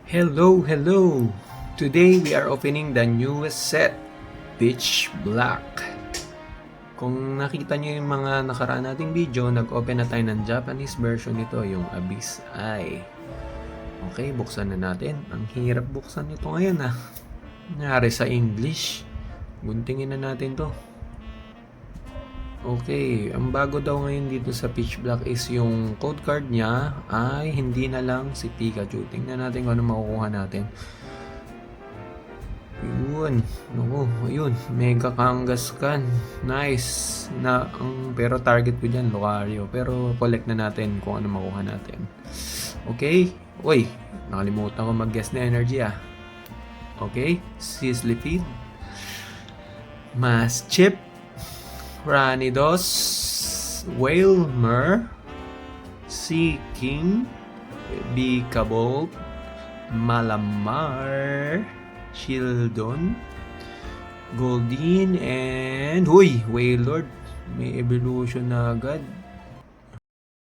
Hello! Today we are opening the newest set, Pitch Black. Kung nakita nyo yung mga nakaraan nating video, nag-open na tayo ng Japanese version nito, yung Abyss Eye. Okay, buksan na natin. Ang hirap buksan nito ngayon Nangyari sa English. Guntingin na natin to. Okay, ang bago daw ngayon dito sa Pitch Black is yung code card niya ay hindi na lang si Pikachu. Tingnan natin kung ano makukuha natin. Yun. Naku, ayun. Mega Kangaskhan. Nice. Pero target ko dyan, Lucario. Pero collect na natin kung ano makuha natin. Okay. Uy, nakalimutan ko mag-guess na energy Okay. Sizzlipede. Maschip. Ranidos, Wailmer, Seaking, Bikabolt, Malamar, Shieldon, Goldeen, and Wailord. May evolution na agad.